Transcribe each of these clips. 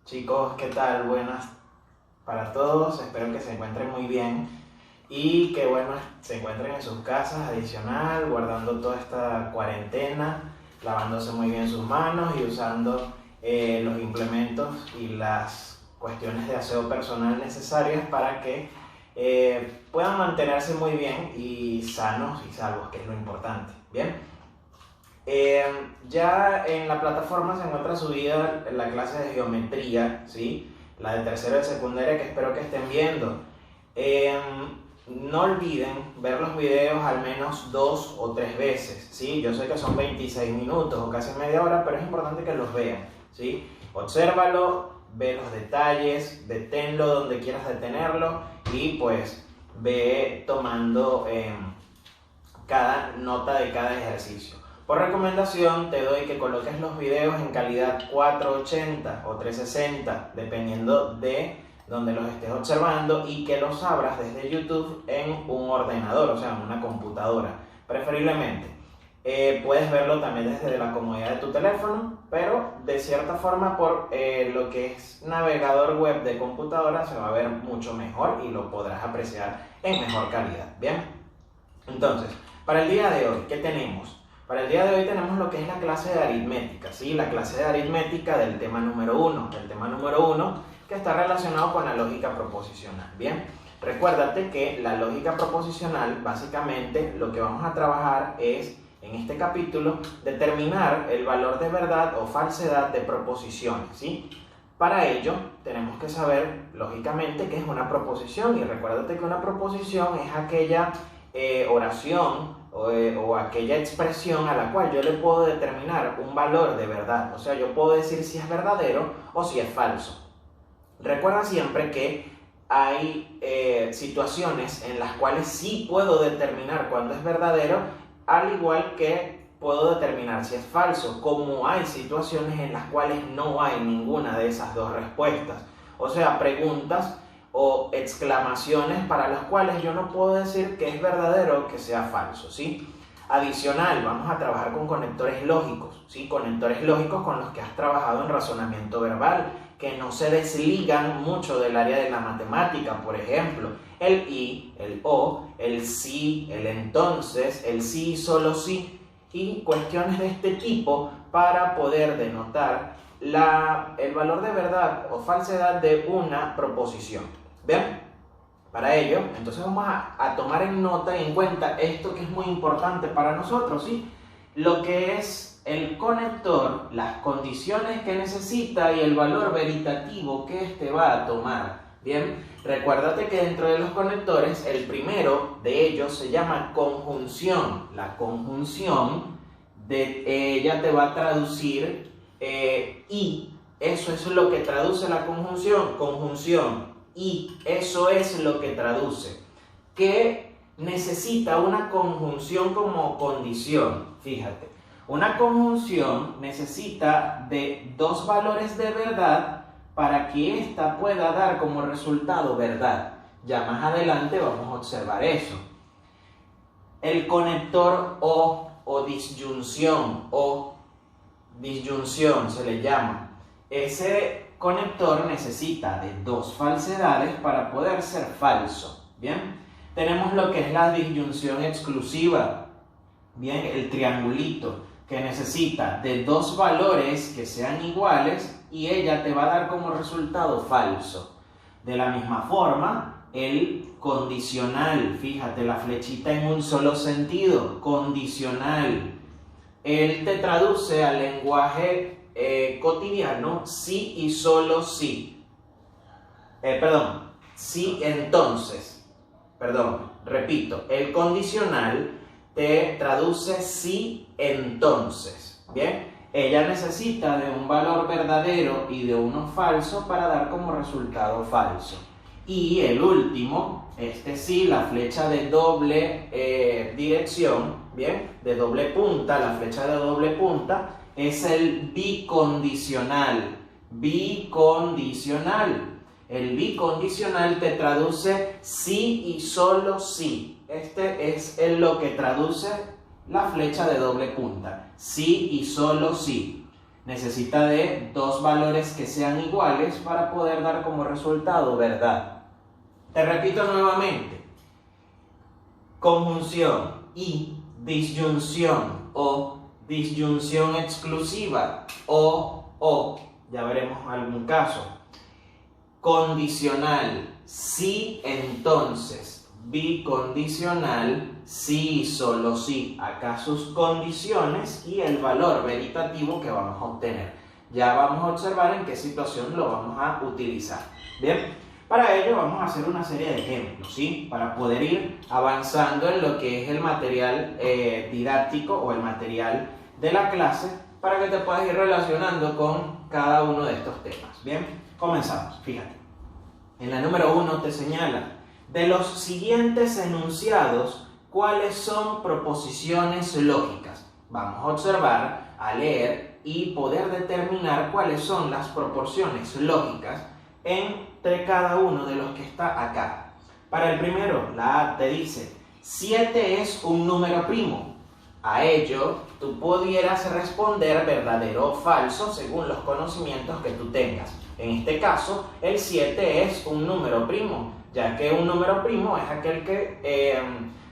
Chicos, ¿qué tal? Buenas para todos, espero que se encuentren muy bien y que bueno, se encuentren en sus casas, adicional, guardando toda esta cuarentena, lavándose muy bien sus manos y usando los implementos y las cuestiones de aseo personal necesarias para que puedan mantenerse muy bien y sanos y salvos, que es lo importante. Bien. Ya en la plataforma se encuentra subida la clase de geometría, ¿sí? La de tercero de secundaria que espero que estén viendo. Eh, no olviden ver los videos al menos 2 o 3 veces, ¿sí? Yo sé que son 26 minutos o casi media hora, pero es importante que los vean, ¿sí? Obsérvalo, ve los detalles, deténlo donde quieras detenerlo y pues ve tomando cada nota de cada ejercicio. Por recomendación te doy que coloques los videos en calidad 480 o 360, dependiendo de donde los estés observando, y que los abras desde YouTube en un ordenador, o sea, en una computadora, preferiblemente. Puedes verlo también desde la comodidad de tu teléfono, pero de cierta forma por lo que es navegador web de computadora se va a ver mucho mejor y lo podrás apreciar en mejor calidad. Bien, entonces, para el día de hoy, ¿qué tenemos? Para el día de hoy tenemos lo que es la clase de aritmética, ¿sí? La clase de aritmética del tema número 1. El tema número 1 que está relacionado con la lógica proposicional. Bien, recuérdate que la lógica proposicional, básicamente, lo que vamos a trabajar es, en este capítulo, determinar el valor de verdad o falsedad de proposiciones, ¿sí? Para ello, tenemos que saber, lógicamente, qué es una proposición. Y recuérdate que una proposición es aquella oración o aquella expresión a la cual yo le puedo determinar un valor de verdad. O sea, yo puedo decir si es verdadero o si es falso. Recuerda siempre que hay situaciones en las cuales sí puedo determinar cuándo es verdadero, al igual que puedo determinar si es falso, como hay situaciones en las cuales no hay ninguna de esas dos respuestas. O sea, preguntas o exclamaciones para las cuales yo no puedo decir que es verdadero o que sea falso, ¿sí? Adicional, vamos a trabajar con conectores lógicos, ¿sí? Conectores lógicos con los que has trabajado en razonamiento verbal, que no se desligan mucho del área de la matemática. Por ejemplo, el y, el o, el sí, el entonces, el sí y solo sí, y cuestiones de este tipo para poder denotar el valor de verdad o falsedad de una proposición. ¿Bien? Para ello, entonces vamos a tomar en nota y en cuenta esto que es muy importante para nosotros, ¿sí? Lo que es el conector, las condiciones que necesita y el valor veritativo que éste va a tomar. Bien, recuérdate que dentro de los conectores, el primero de ellos se llama conjunción. La conjunción de ella te va a traducir y eso es lo que traduce la conjunción. Y eso es lo que traduce que necesita una conjunción como condición. Fíjate, una conjunción necesita de dos valores de verdad para que ésta pueda dar como resultado verdad. Ya más adelante vamos a observar eso. El conector o disyunción se le llama. Ese conector necesita de dos falsedades para poder ser falso. Bien, tenemos lo que es la disyunción exclusiva. Bien, el triangulito, que necesita de dos valores que sean iguales y ella te va a dar como resultado falso. De la misma forma, el condicional, fíjate la flechita en un solo sentido, condicional. Él te traduce al lenguaje cotidiano sí y solo sí. Sí entonces. Repito, el condicional te traduce sí entonces. Bien, ella necesita de un valor verdadero y de uno falso para dar como resultado falso. Y el último, este sí, la flecha de doble dirección, bien, de doble punta, la flecha de doble punta, es el bicondicional. El bicondicional te traduce sí y solo sí. Este es lo que traduce la flecha de doble punta. Sí y solo sí. Necesita de dos valores que sean iguales para poder dar como resultado verdad. Te repito nuevamente. Conjunción y disyunción o disyunción exclusiva o, ya veremos algún caso. Condicional, sí, entonces. Bicondicional, sí y solo sí. Acá sus condiciones y el valor veritativo que vamos a obtener. Ya vamos a observar en qué situación lo vamos a utilizar. Bien, para ello vamos a hacer una serie de ejemplos, ¿sí? Para poder ir avanzando en lo que es el material didáctico o el material de la clase, para que te puedas ir relacionando con cada uno de estos temas. Bien, comenzamos. Fíjate, en la número 1 te señala: de los siguientes enunciados, ¿cuáles son proposiciones lógicas? Vamos a observar, a leer y poder determinar cuáles son las proporciones lógicas entre cada uno de los que está acá. Para el primero, la A te dice: 7 es un número primo. A ello, tú pudieras responder verdadero o falso según los conocimientos que tú tengas. En este caso, el 7 es un número primo, ya que un número primo es aquel que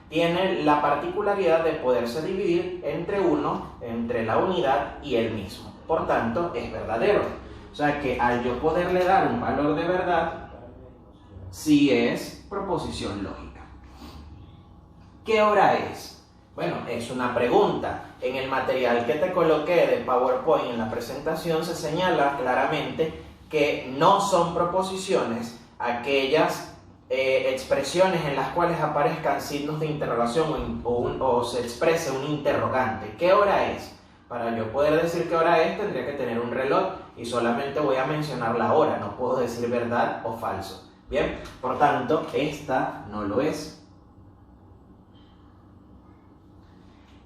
tiene la particularidad de poderse dividir entre uno, entre la unidad y el mismo. Por tanto, es verdadero. O sea que al yo poderle dar un valor de verdad, sí es proposición lógica. ¿Qué hora es? Bueno, es una pregunta. En el material que te coloqué de PowerPoint en la presentación se señala claramente que no son proposiciones aquellas expresiones en las cuales aparezcan signos de interrogación o se exprese un interrogante. ¿Qué hora es? Para yo poder decir qué hora es, tendría que tener un reloj y solamente voy a mencionar la hora, no puedo decir verdad o falso. Bien, por tanto, esta no lo es.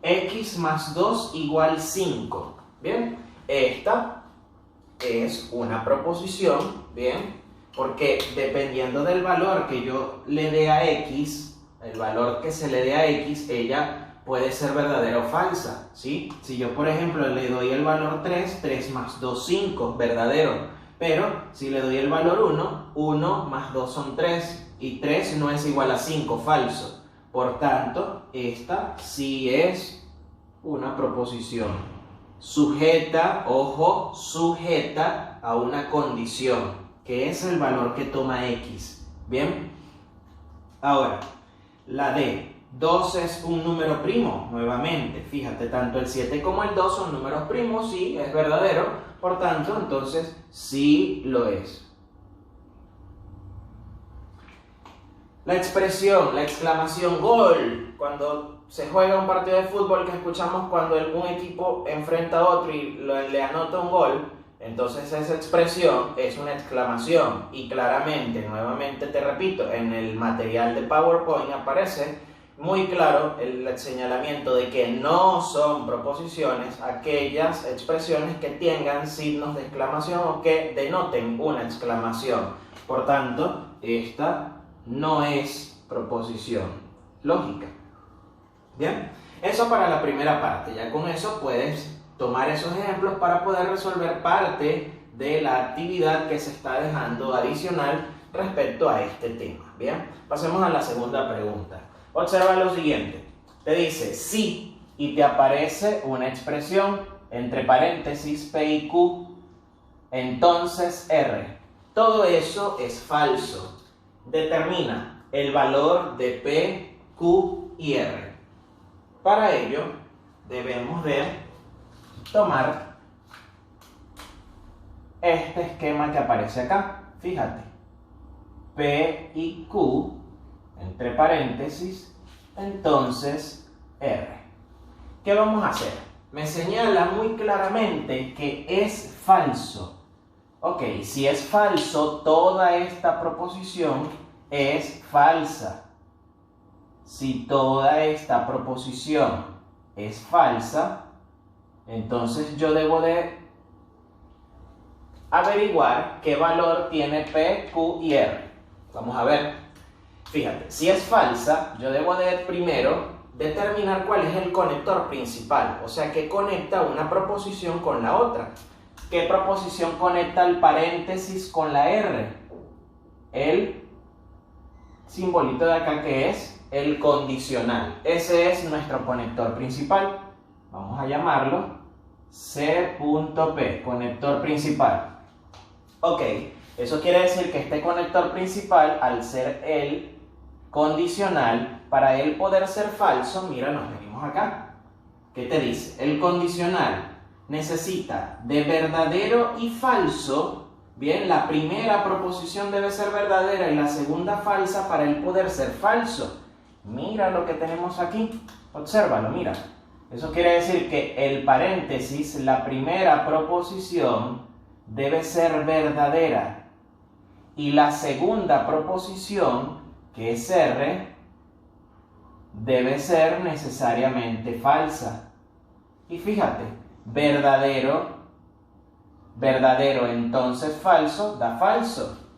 X más 2 igual 5. Bien, esta es una proposición, bien, porque dependiendo del valor que yo le dé a X, el valor que se le dé a X, ella puede ser verdadera o falsa, ¿sí? Si yo, por ejemplo, le doy el valor 3, 3 más 2, 5, verdadero. Pero si le doy el valor 1, 1 más 2 son 3, y 3 no es igual a 5, falso. Por tanto, esta sí es una proposición sujeta, ojo, sujeta a una condición, que es el valor que toma X. Bien, ahora, la D, 2 es un número primo, nuevamente, fíjate, tanto el 7 como el 2 son números primos, sí, es verdadero, por tanto, entonces, sí lo es. La expresión, la exclamación gol, cuando se juega un partido de fútbol que escuchamos cuando un equipo enfrenta a otro y le anota un gol, entonces esa expresión es una exclamación y claramente, nuevamente te repito, en el material de PowerPoint aparece muy claro el señalamiento de que no son proposiciones aquellas expresiones que tengan signos de exclamación o que denoten una exclamación. Por tanto, esta no es proposición lógica. Bien, eso para la primera parte. Ya con eso puedes tomar esos ejemplos para poder resolver parte de la actividad que se está dejando adicional respecto a este tema. Bien, pasemos a la segunda pregunta. Observa lo siguiente. Te dice sí y te aparece una expresión entre paréntesis P y Q, entonces R. Todo eso es falso. Determina el valor de P, Q y R. Para ello, debemos de tomar este esquema que aparece acá. Fíjate, P y Q, entre paréntesis, entonces R. ¿Qué vamos a hacer? Me señala muy claramente que es falso. Ok, si es falso, toda esta proposición es falsa. Si toda esta proposición es falsa, entonces yo debo de averiguar qué valor tiene P, Q y R. Vamos a ver. Fíjate, si es falsa, yo debo de primero determinar cuál es el conector principal, o sea, que conecta una proposición con la otra. ¿Qué proposición conecta el paréntesis con la R? El simbolito de acá, que es el condicional. Ese es nuestro conector principal. Vamos a llamarlo C.P, conector principal. Ok, eso quiere decir que este conector principal, al ser el condicional, para él poder ser falso, mira, nos venimos acá. ¿Qué te dice? El condicional necesita de verdadero y falso. Bien, la primera proposición debe ser verdadera y la segunda falsa para él poder ser falso. Mira lo que tenemos aquí. Obsérvalo, mira. Eso quiere decir que el paréntesis, la primera proposición, debe ser verdadera. Y la segunda proposición, que es R, debe ser necesariamente falsa. Y fíjate, verdadero entonces falso da falso.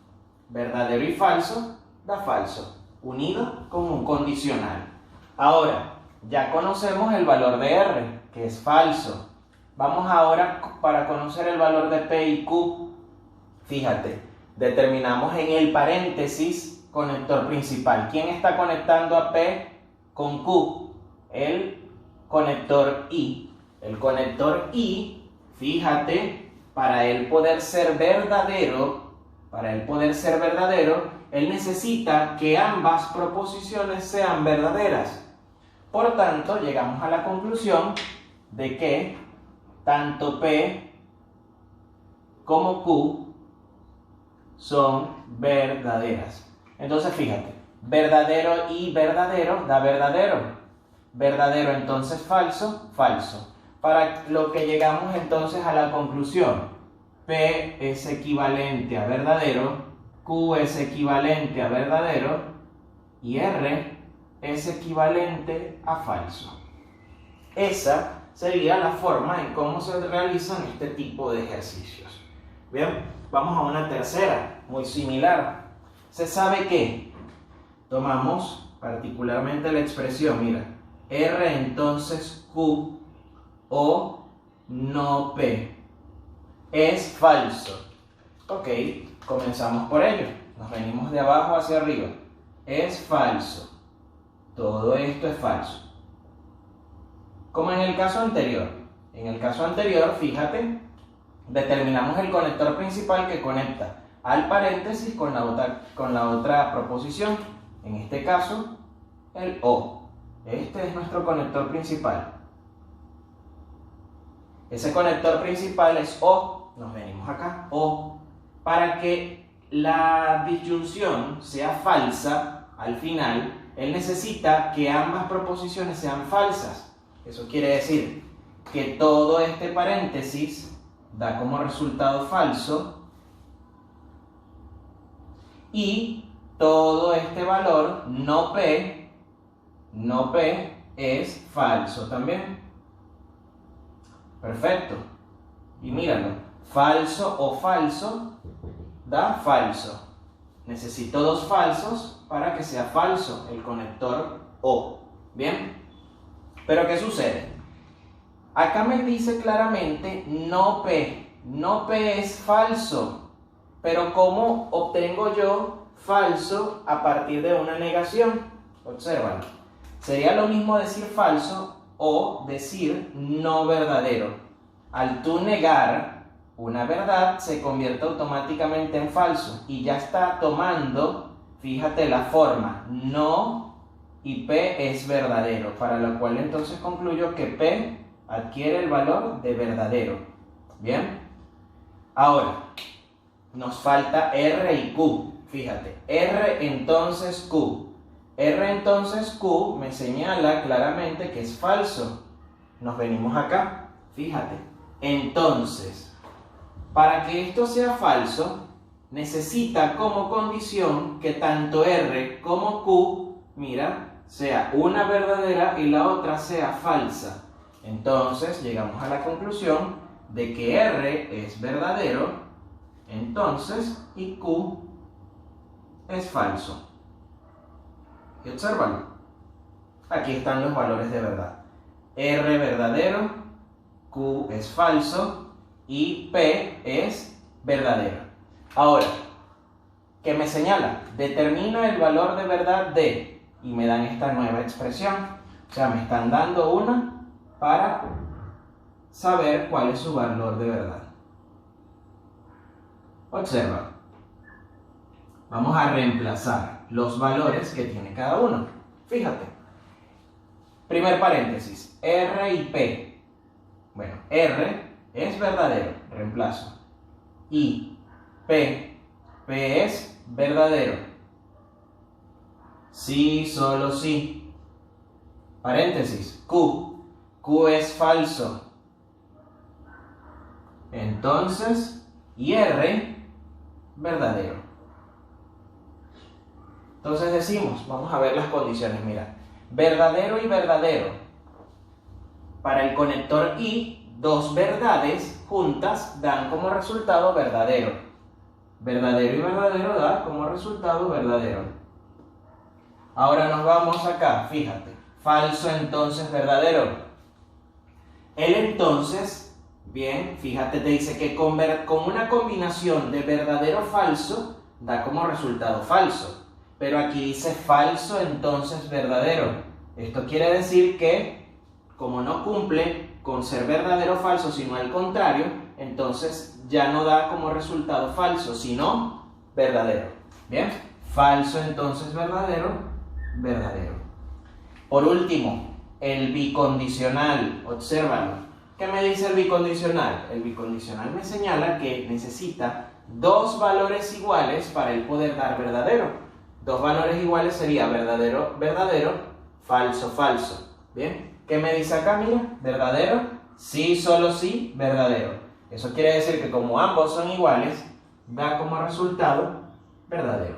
Verdadero y falso da falso. Unido con un condicional. Ahora, ya conocemos el valor de R, que es falso. Vamos ahora para conocer el valor de P y Q. Fíjate, determinamos en el paréntesis conector principal. ¿Quién está conectando a P con Q? El conector I. El conector I, fíjate, para él poder ser verdadero, él necesita que ambas proposiciones sean verdaderas. Por tanto, llegamos a la conclusión de que tanto P como Q son verdaderas. Entonces, fíjate, verdadero y verdadero da verdadero. Verdadero, entonces falso, falso. Para lo que llegamos entonces a la conclusión, P es equivalente a verdadero, Q es equivalente a verdadero y R es equivalente a falso. Esa sería la forma en cómo se realizan este tipo de ejercicios. Bien, vamos a una tercera, muy similar. Se sabe que tomamos particularmente la expresión, mira, R entonces Q o no P es falso. Ok, comenzamos por ello. Nos venimos de abajo hacia arriba. Es falso. Todo esto es falso. Como en el caso anterior. En el caso anterior, fíjate, determinamos el conector principal que conecta al paréntesis con la otra proposición. En este caso, el O. Este es nuestro conector principal. Ese conector principal es O. Nos venimos acá, O. Para que la disyunción sea falsa al final, él necesita que ambas proposiciones sean falsas. Eso quiere decir que todo este paréntesis da como resultado falso y todo este valor no P es falso también. Perfecto. Y míralo, falso o falso da falso. Necesito dos falsos para que sea falso el conector O. ¿Bien? Pero ¿qué sucede? Acá me dice claramente no P. No P es falso. Pero ¿cómo obtengo yo falso a partir de una negación? Obsérvalo. Sería lo mismo decir falso o decir no verdadero. Al tú negar una verdad, se convierte automáticamente en falso y ya está tomando, fíjate la forma, no y P es verdadero, para lo cual entonces concluyo que P adquiere el valor de verdadero. ¿Bien? Ahora, nos falta R y Q, fíjate, R entonces Q. R entonces Q me señala claramente que es falso. Nos venimos acá, fíjate. Entonces, para que esto sea falso, necesita como condición que tanto R como Q, mira, sea una verdadera y la otra sea falsa. Entonces, llegamos a la conclusión de que R es verdadero, entonces, y Q es falso. Y obsérvalo. Aquí están los valores de verdad. R verdadero, Q es falso, y P es verdadero. Ahora, ¿qué me señala? Determina el valor de verdad de, y me dan esta nueva expresión. O sea, me están dando una para saber cuál es su valor de verdad. Observa. Vamos a reemplazar los valores que tiene cada uno. Fíjate. Primer paréntesis, R y P. Bueno, R es verdadero, reemplazo. Y P es verdadero. Sí, solo sí. Paréntesis, Q es falso. Entonces, y R, verdadero. Entonces decimos, vamos a ver las condiciones, mira. Verdadero y verdadero. Para el conector I, dos verdades juntas dan como resultado verdadero. Verdadero y verdadero da como resultado verdadero. Ahora nos vamos acá, fíjate. Falso, entonces, verdadero. El entonces, bien, fíjate, te dice que con una combinación de verdadero falso da como resultado falso. Pero aquí dice falso, entonces verdadero. Esto quiere decir que, como no cumple con ser verdadero o falso, sino al contrario, entonces ya no da como resultado falso, sino verdadero. ¿Bien? Falso, entonces verdadero, verdadero. Por último, el bicondicional. Obsérvalo. ¿Qué me dice el bicondicional? El bicondicional me señala que necesita dos valores iguales para él poder dar verdadero. Dos valores iguales sería verdadero, verdadero, falso, falso. ¿Bien? ¿Qué me dice acá? Mira, verdadero, sí, solo sí, verdadero. Eso quiere decir que como ambos son iguales, da como resultado verdadero.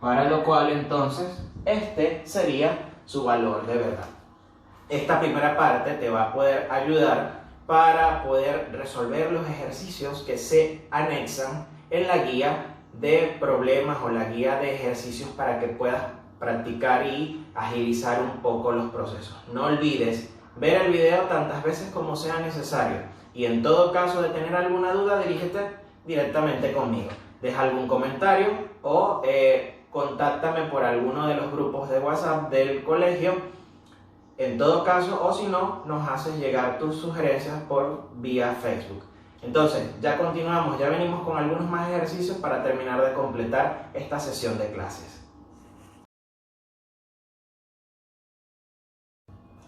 Para lo cual entonces, este sería su valor de verdad. Esta primera parte te va a poder ayudar para poder resolver los ejercicios que se anexan en la guía de problemas o la guía de ejercicios para que puedas practicar y agilizar un poco los procesos. No olvides ver el video tantas veces como sea necesario y en todo caso de tener alguna duda dirígete directamente conmigo. Deja algún comentario o contáctame por alguno de los grupos de WhatsApp del colegio. En todo caso, o si no, nos haces llegar tus sugerencias por vía Facebook. Entonces, ya continuamos, ya venimos con algunos más ejercicios para terminar de completar esta sesión de clases.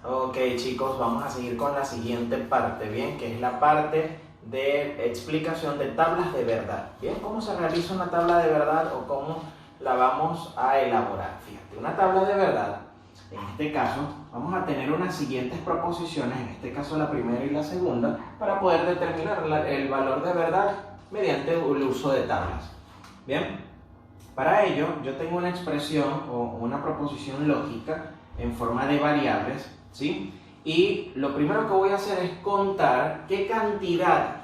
Ok chicos, vamos a seguir con la siguiente parte, bien, que es la parte de explicación de tablas de verdad. Bien, ¿cómo se realiza una tabla de verdad o cómo la vamos a elaborar? Fíjate, una tabla de verdad, en este caso, vamos a tener unas siguientes proposiciones, en este caso la primera y la segunda, para poder determinar el valor de verdad mediante el uso de tablas. Bien, para ello yo tengo una expresión o una proposición lógica en forma de variables, ¿sí? Y lo primero que voy a hacer es contar qué cantidad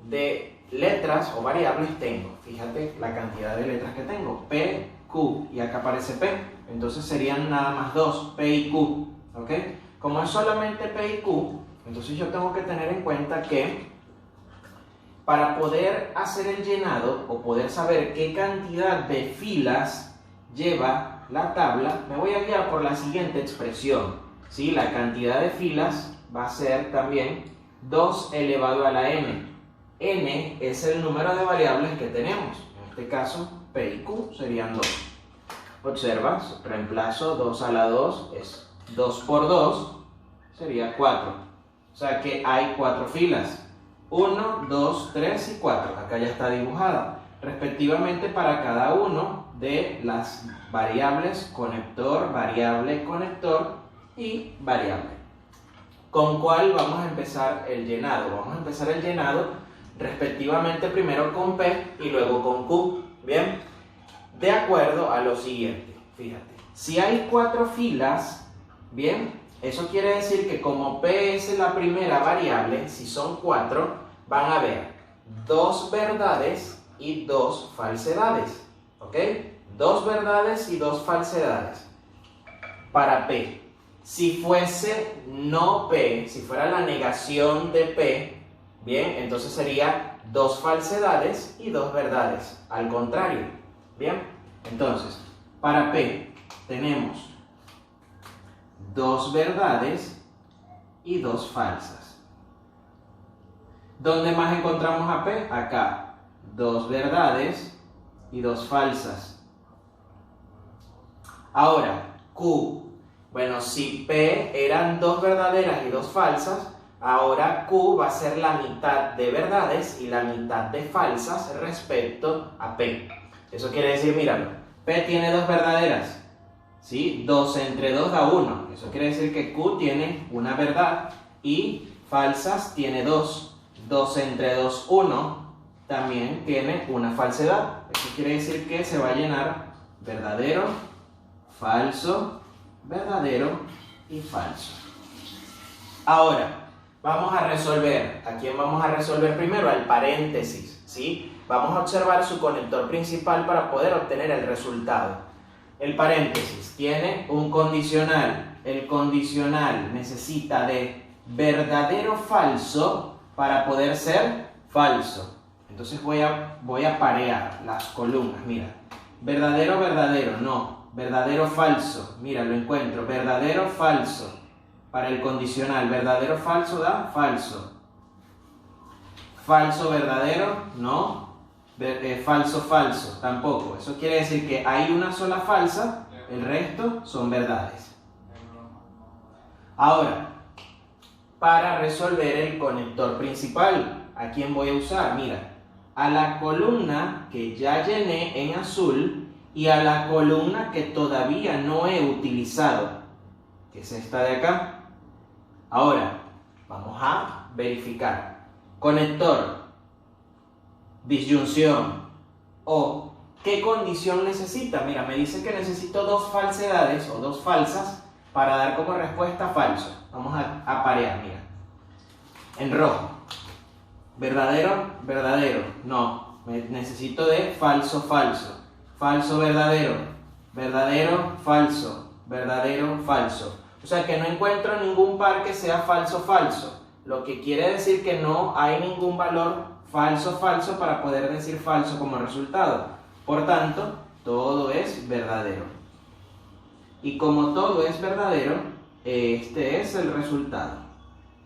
de letras o variables tengo. Fíjate la cantidad de letras que tengo, P, Q, y acá aparece P, entonces serían nada más dos, P y Q, ¿ok? Como es solamente P y Q, entonces yo tengo que tener en cuenta que para poder hacer el llenado o poder saber qué cantidad de filas lleva la tabla, me voy a guiar por la siguiente expresión, ¿sí? La cantidad de filas va a ser también 2 elevado a la n. N es el número de variables que tenemos, en este caso P y Q serían 2. Observas, reemplazo 2 a la 2 es 2 por 2, sería 4. O sea que hay 4 filas. 1, 2, 3 y 4. Acá ya está dibujada. Respectivamente para cada uno de las variables conector, variable, conector y variable. ¿Con cuál vamos a empezar el llenado? Vamos a empezar el llenado respectivamente primero con P y luego con Q. Bien, de acuerdo a lo siguiente. Fíjate, si hay 4 filas, bien, eso quiere decir que como P es la primera variable, si son 4, van a haber 2 verdades y 2 falsedades. ¿Ok? 2 verdades y 2 falsedades. Para P. Si fuese no P, si fuera la negación de P, Bien, entonces sería dos falsedades y dos verdades, al contrario. Bien, entonces, para P tenemos dos verdades y dos falsas. ¿Dónde más encontramos a P? Acá, dos verdades y dos falsas. Ahora, Q. Bueno, si P eran dos verdaderas y dos falsas, ahora Q va a ser la mitad de verdades y la mitad de falsas respecto a P. Eso quiere decir, míralo, P tiene dos verdaderas, ¿sí? 2 entre 2 da 1. Eso quiere decir que Q tiene una verdad y falsas tiene 2. 2 entre 2, 1. También tiene una falsedad. Eso quiere decir que se va a llenar verdadero, falso, verdadero y falso. Ahora, vamos a resolver. ¿A quién vamos a resolver primero? Al paréntesis, ¿sí? Vamos a observar su conector principal para poder obtener el resultado. El paréntesis tiene un condicional. El condicional necesita de verdadero falso para poder ser falso. Entonces voy a parear las columnas. Mira, verdadero, verdadero, no. Verdadero, falso. Mira, lo encuentro. Verdadero, falso. Para el condicional, verdadero, falso da falso. Falso, verdadero, no. Falso, falso, tampoco. Eso quiere decir que hay una sola falsa, el resto son verdades. Ahora, para resolver el conector principal, ¿a quién voy a usar? Mira, a la columna que ya llené en azul y a la columna que todavía no he utilizado, que es esta de acá. Ahora, vamos a verificar. Conector, disyunción o ¿qué condición necesita? Mira, me dice que necesito dos falsedades o dos falsas para dar como respuesta falso. Vamos a parear, mira. En rojo. Verdadero, verdadero. No, necesito de falso, falso. Falso, verdadero. Verdadero, falso. Verdadero, falso. O sea que no encuentro ningún par que sea falso, falso. Lo que quiere decir que no hay ningún valor falso, falso para poder decir falso como resultado. Por tanto, todo es verdadero. Y como todo es verdadero, este es el resultado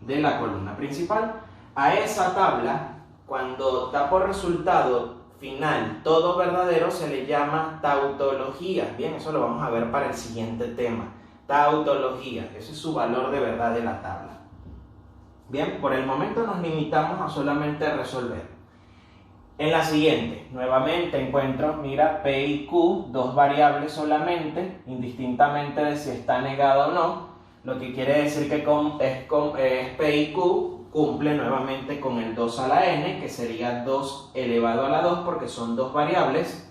de la columna principal. A esa tabla, cuando da por resultado final todo verdadero, se le llama tautología. Bien, eso lo vamos a ver para el siguiente tema. Tautología, ese es su valor de verdad de la tabla. Bien, por el momento nos limitamos a solamente resolver. En la siguiente, nuevamente encuentro, mira, P y Q, dos variables solamente, indistintamente de si está negado o no, lo que quiere decir que P y Q cumple nuevamente con el 2 a la n, que sería 2 elevado a la 2, porque son dos variables.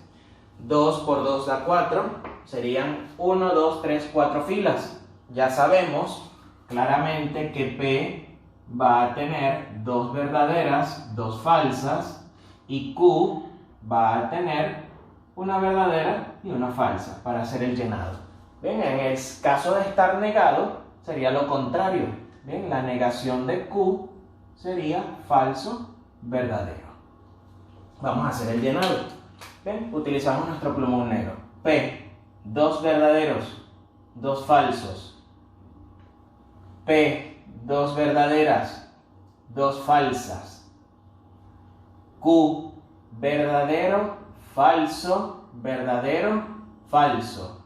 2 por 2 da 4, serían 1, 2, 3, 4 filas. Ya sabemos claramente que P va a tener dos verdaderas, dos falsas, y Q va a tener una verdadera y una falsa para hacer el llenado. Bien, en el caso de estar negado sería lo contrario. Bien, la negación de Q sería falso, verdadero. Vamos a hacer el llenado. Bien, utilizamos nuestro plumón negro. P, dos verdaderos, dos falsos. P, dos verdaderas, dos falsas. Q, verdadero, falso, verdadero, falso.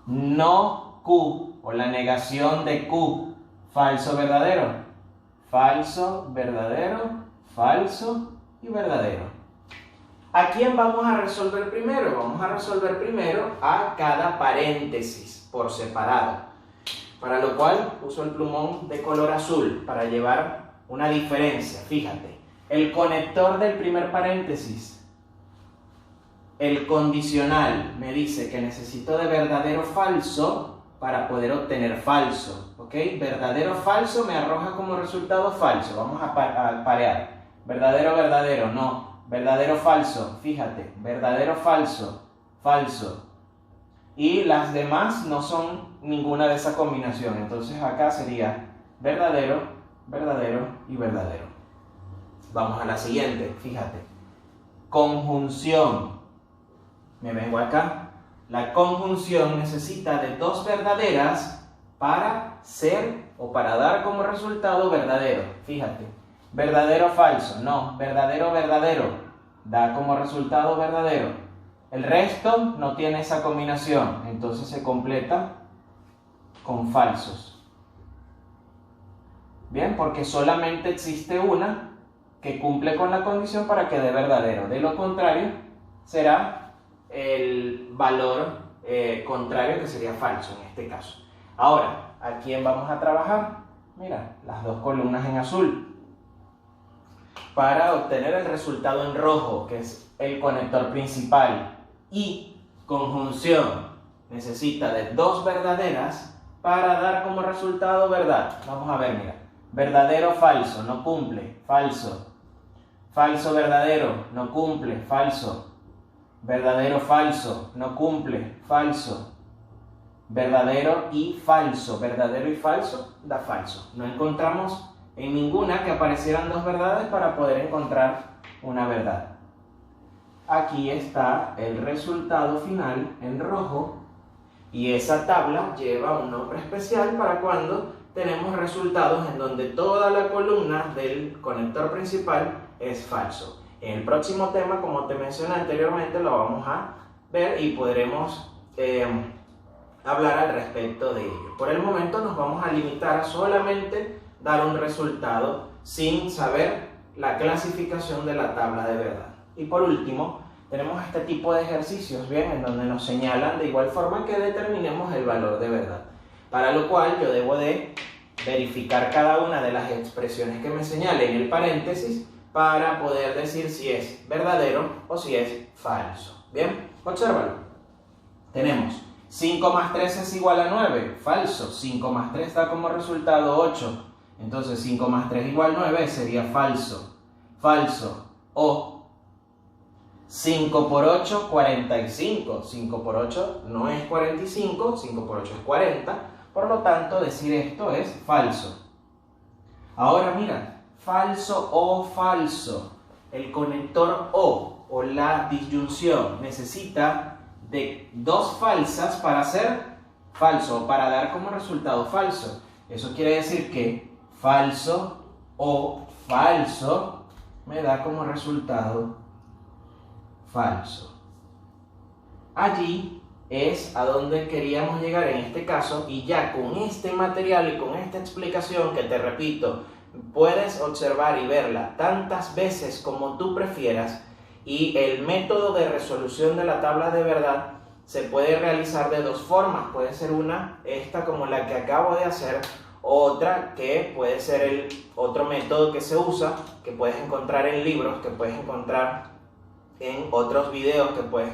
No Q, o la negación de Q, falso, verdadero. Falso, verdadero, falso y verdadero. ¿A quién vamos a resolver primero? Vamos a resolver primero a cada paréntesis por separado. Para lo cual uso el plumón de color azul para llevar una diferencia. Fíjate. El conector del primer paréntesis, el condicional, me dice que necesito de verdadero falso para poder obtener falso. ¿Ok? Verdadero falso me arroja como resultado falso. Vamos a parear. Verdadero, verdadero, no. Verdadero, falso, fíjate. Verdadero, falso, falso. Y las demás no son ninguna de esa combinación. Entonces acá sería verdadero, verdadero y verdadero. Vamos a la siguiente, fíjate. Conjunción. Me vengo acá. La conjunción necesita de dos verdaderas para ser o para dar como resultado verdadero. Fíjate. Verdadero falso. No, verdadero verdadero. Da como resultado verdadero. El resto no tiene esa combinación. Entonces se completa con falsos. Bien, porque solamente existe una que cumple con la condición para que dé verdadero. De lo contrario, será el valor contrario, que sería falso en este caso. Ahora, ¿a quién vamos a trabajar? Mira, las dos columnas en azul. Para obtener el resultado en rojo, que es el conector principal, y conjunción necesita de dos verdaderas para dar como resultado verdad. Vamos a ver, mira. Verdadero, falso, no cumple, falso. Falso, verdadero, no cumple, falso. Verdadero, falso, no cumple, falso. Verdadero y falso. Verdadero y falso da falso. No encontramos en ninguna que aparecieran dos verdades para poder encontrar una verdad. Aquí está el resultado final en rojo y esa tabla lleva un nombre especial para cuando tenemos resultados en donde toda la columna del conector principal es falso. En el próximo tema, como te mencioné anteriormente, lo vamos a ver y podremos hablar al respecto de ello. Por el momento nos vamos a limitar a solamente dar un resultado sin saber la clasificación de la tabla de verdad. Y por último, tenemos este tipo de ejercicios, bien, en donde nos señalan de igual forma que determinemos el valor de verdad. Para lo cual yo debo de verificar cada una de las expresiones que me señale en el paréntesis para poder decir si es verdadero o si es falso. Bien, obsérvalo. Tenemos 5 más 3 es igual a 9, falso. 5 más 3 da como resultado 8. Entonces 5 más 3 igual a 9 sería falso. Falso. O 5 por 8, 45. 5 por 8 no es 45, 5 por 8 es 40. Por lo tanto, decir esto es falso. Ahora mira, falso o falso. El conector o la disyunción necesita de dos falsas para ser falso o para dar como resultado falso. Eso quiere decir que falso o falso me da como resultado falso. Allí es a donde queríamos llegar en este caso, y ya con este material y con esta explicación que te repito, puedes observar y verla tantas veces como tú prefieras, y el método de resolución de la tabla de verdad se puede realizar de dos formas. Puede ser una, esta como la que acabo de hacer, otra que puede ser el otro método que se usa, que puedes encontrar en libros, que puedes encontrar en otros videos que puedes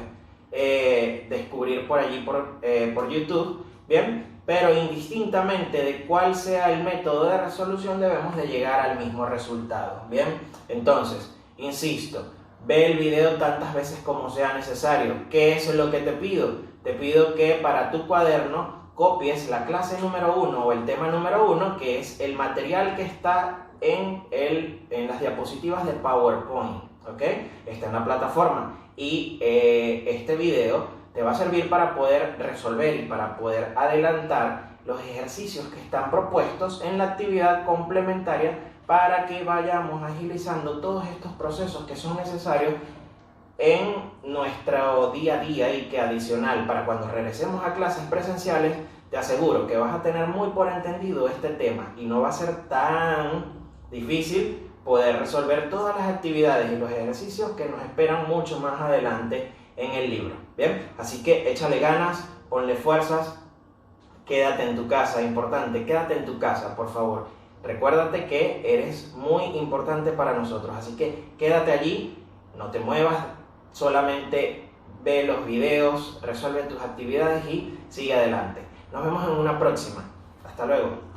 descubrir por allí por YouTube, bien, pero indistintamente de cuál sea el método de resolución debemos de llegar al mismo resultado, bien. Entonces, insisto, ve el video tantas veces como sea necesario. ¿Qué es lo que te pido? Te pido que para tu cuaderno copies la clase número 1 o el tema número 1, que es el material que está en las diapositivas de PowerPoint, ¿ok? Está en la plataforma. Y este video te va a servir para poder resolver y para poder adelantar los ejercicios que están propuestos en la actividad complementaria para que vayamos agilizando todos estos procesos que son necesarios en nuestro día a día y que adicional para cuando regresemos a clases presenciales te aseguro que vas a tener muy por entendido este tema y no va a ser tan difícil poder resolver todas las actividades y los ejercicios que nos esperan mucho más adelante en el libro. Bien, así que échale ganas, ponle fuerzas, quédate en tu casa, importante, quédate en tu casa, por favor. Recuérdate que eres muy importante para nosotros, así que quédate allí, no te muevas, solamente ve los videos, resuelve tus actividades y sigue adelante. Nos vemos en una próxima. Hasta luego.